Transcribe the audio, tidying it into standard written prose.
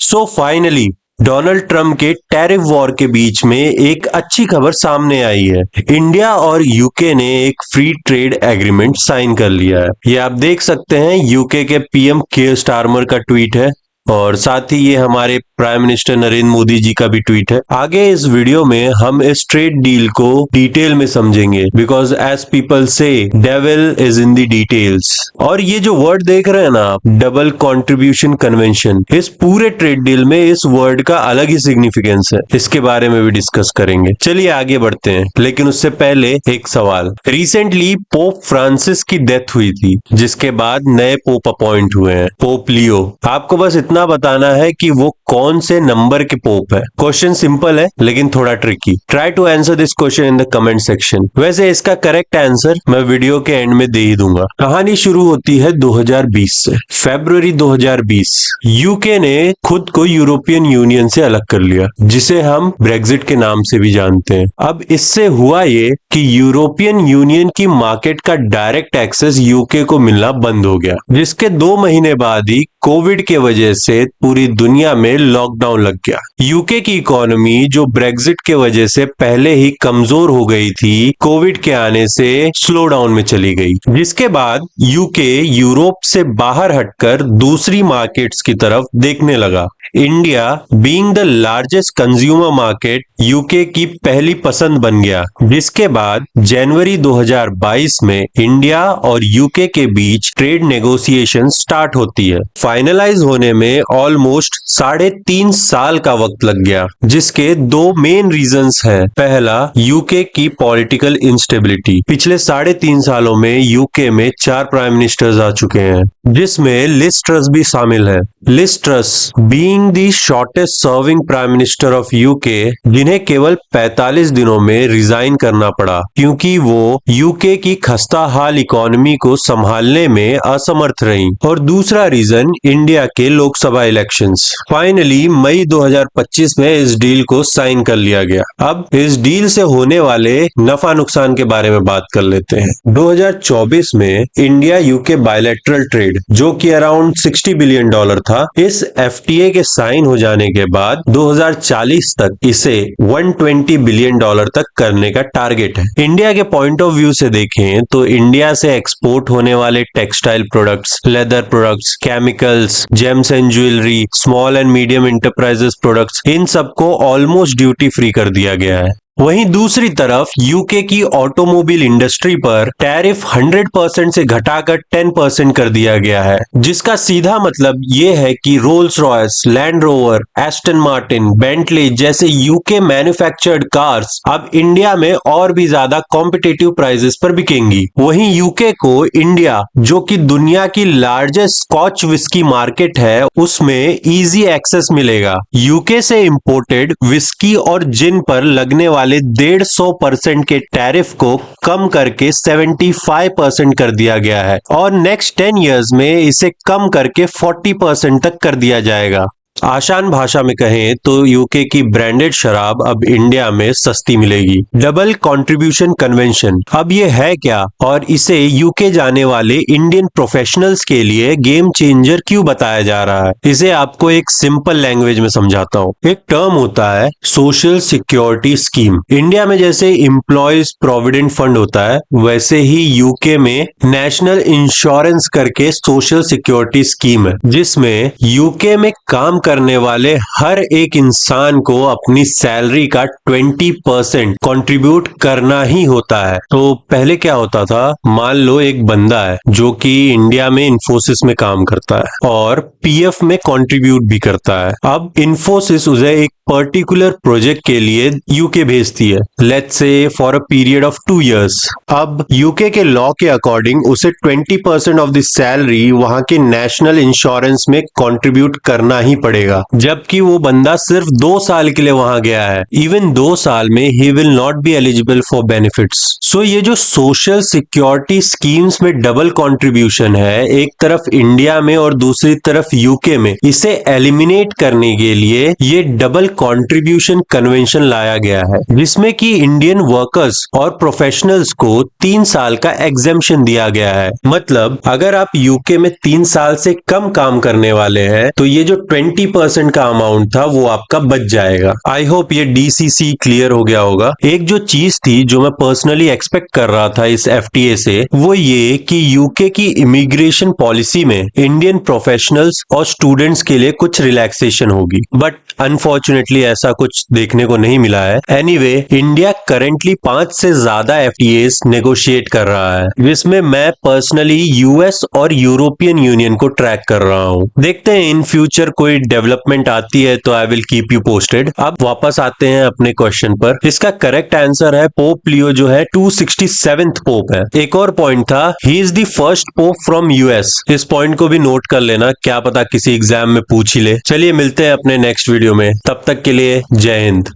So finally Donald Trump के tariff war के बीच में एक अच्छी खबर सामने आई है। इंडिया और यूके ने एक फ्री ट्रेड एग्रीमेंट साइन कर लिया है। ये आप देख सकते हैं, यूके के पीएम केयर स्टारमर का ट्वीट है और साथ ही ये हमारे प्राइम मिनिस्टर नरेंद्र मोदी जी का भी ट्वीट है। आगे इस वीडियो में हम इस ट्रेड डील को डिटेल में समझेंगे, बिकॉज एज पीपल से devil is in the details. और ये जो वर्ड देख रहे हैं ना आप, डबल कंट्रीब्यूशन कन्वेंशन, इस पूरे ट्रेड डील में इस वर्ड का अलग ही सिग्निफिकेंस है। इसके बारे में भी डिस्कस करेंगे। चलिए आगे बढ़ते हैं, लेकिन उससे पहले एक सवाल। रिसेंटली पोप फ्रांसिस की डेथ हुई थी, जिसके बाद नए पोप अपॉइंट हुए हैं, पोप लियो। आपको बस इतना बताना है कि वो कौन से नंबर के पोप है। क्वेश्चन सिंपल है लेकिन थोड़ा tricky. Try to answer this question in the comment section. वैसे इसका करेक्ट आंसर मैं वीडियो के एंड में दे ही दूंगा। कहानी शुरू होती है 2020 से। फरवरी 2020 यूके ने खुद को यूरोपियन यूनियन से अलग कर लिया, जिसे हम ब्रेग्जिट के नाम से भी जानते हैं। अब इससे हुआ ये कि यूरोपियन यूनियन की मार्केट का डायरेक्ट एक्सेस यूके को मिलना बंद हो गया, जिसके 2 महीने बाद ही कोविड के वजह से पूरी दुनिया में लॉकडाउन लग गया। यूके की इकोनॉमी, जो ब्रेग्जिट के वजह से पहले ही कमजोर हो गई थी, कोविड के आने से स्लो डाउन में चली गई, जिसके बाद यूके यूरोप से बाहर हटकर दूसरी मार्केट्स की तरफ देखने लगा। India being the largest consumer market UK की पहली पसंद बन गया, जिसके बाद जनवरी 2022 में इंडिया और यूके के बीच ट्रेड नेगोशिएशन स्टार्ट होती है। फाइनलाइज होने में ऑलमोस्ट 3.5 साल का वक्त लग गया, जिसके 2 मेन रीजंस हैं। पहला, यूके की पॉलिटिकल इंस्टेबिलिटी। पिछले 3.5 सालों में यूके में 4 प्राइम मिनिस्टर्स आ चुके हैं, जिसमें लिज ट्रस भी शामिल है। Liz Truss being the shortest serving prime minister of UK, जिन्हें केवल 45 दिनों में रिजाइन करना पड़ा, क्योंकि वो यूके की खस्ताहाल इकोनॉमी को संभालने में असमर्थ रही। और दूसरा रीजन, इंडिया के लोकसभा इलेक्शंस। फाइनली मई 2025 में इस डील को साइन कर लिया गया। अब इस डील से होने वाले नफा नुकसान के बारे में बात कर लेते हैं। 2024 में इंडिया यूके बायलैटरल ट्रेड, जो कि अराउंड $60 बिलियन था, इस एफटीए के साइन हो जाने के बाद 2040 तक इसे $120 बिलियन तक करने का टारगेट है। इंडिया के पॉइंट ऑफ व्यू से देखें तो इंडिया से एक्सपोर्ट होने वाले textile products, leather products, chemicals, gems and jewellery, small and medium enterprises products, इन सबको ऑलमोस्ट ड्यूटी फ्री कर दिया गया है। वहीं दूसरी तरफ यूके की ऑटोमोबाइल इंडस्ट्री पर टैरिफ 100% से घटाकर 10% कर दिया गया है, जिसका सीधा मतलब ये है कि Rolls Royce, land rover, Aston Martin, Bentley जैसे यूके मैन्युफैक्चर्ड कार्स अब इंडिया में और भी ज्यादा कॉम्पिटिटिव प्राइसेस पर बिकेंगी। वहीं यूके को इंडिया, जो कि दुनिया की लार्जेस्ट स्कॉच विस्की मार्केट है, उसमें इजी एक्सेस मिलेगा। यूके से इंपोर्टेड विस्की और जिन पर लगने वाले 150% के टैरिफ को कम करके 75% कर दिया गया है और नेक्स्ट 10 इयर्स में इसे कम करके 40% तक कर दिया जाएगा। आसान भाषा में कहें तो यूके की ब्रांडेड शराब अब इंडिया में सस्ती मिलेगी। डबल कंट्रीब्यूशन कन्वेंशन अब ये है क्या, और इसे यूके जाने वाले इंडियन प्रोफेशनल्स के लिए गेम चेंजर क्यों बताया जा रहा है, इसे आपको एक सिंपल लैंग्वेज में समझाता हूँ। एक टर्म होता है सोशल सिक्योरिटी स्कीम। इंडिया में जैसे एम्प्लॉयज प्रोविडेंट फंड होता है, वैसे ही यूके में नेशनल इंश्योरेंस करके सोशल सिक्योरिटी स्कीम है, जिसमें यूके में काम करने वाले हर एक इंसान को अपनी सैलरी का 20% कंट्रीब्यूट करना ही होता है। तो पहले क्या होता था, मान लो एक बंदा है जो कि इंडिया में इन्फोसिस में काम करता है और पीएफ में कंट्रीब्यूट भी करता है। अब इन्फोसिस उसे एक पर्टिकुलर प्रोजेक्ट के लिए यूके भेजती है, let's say for a period of 2 years. अब यूके के लॉ के अकॉर्डिंग उसे 20% ऑफ द सैलरी वहां के नेशनल इंश्योरेंस में कंट्रीब्यूट करना ही पड़ेगा, जबकि वो बंदा सिर्फ 2 साल के लिए वहां गया है। इवन 2 साल में ही will not be eligible for benefits. So ये जो सोशल सिक्योरिटी स्कीम्स में डबल कंट्रीब्यूशन है, एक तरफ इंडिया में और दूसरी तरफ यूके में, इसे एलिमिनेट करने के लिए ये डबल कंट्रीब्यूशन कन्वेंशन लाया गया है, जिसमें कि इंडियन वर्कर्स और प्रोफेशनल्स को 3 साल का एग्जेम्पशन दिया गया है। मतलब अगर आप यूके में 3 साल से कम काम करने वाले हैं तो ये जो 50% का अमाउंट था वो आपका बच जाएगा। आई होप ये DCC क्लियर हो गया होगा। एक जो चीज थी जो मैं पर्सनली एक्सपेक्ट कर रहा था इस FTA से, वो ये कि यूके की इमिग्रेशन पॉलिसी में इंडियन प्रोफेशनल्स और स्टूडेंट्स के लिए कुछ रिलैक्सेशन होगी, बट अनफॉर्चुनेटली ऐसा कुछ देखने को नहीं मिला है। एनीवे, इंडिया करेंटली 5 से ज्यादा FTAs नेगोशिएट कर रहा है, जिसमें मैं पर्सनली US और यूरोपियन यूनियन को ट्रैक कर रहा हूँ। देखते हैं इन फ्यूचर कोई डेवलपमेंट आती है तो I will keep you posted. अब वापस आते हैं अपने क्वेश्चन पर। इसका करेक्ट आंसर है पोप लियो जो है 267th पोप है। एक और पॉइंट था, he is the first pope from US। इस पॉइंट को भी नोट कर लेना, क्या पता किसी एग्जाम में पूछ ही ले। चलिए मिलते हैं अपने नेक्स्ट वीडियो में, तब तक के लिए जय हिंद।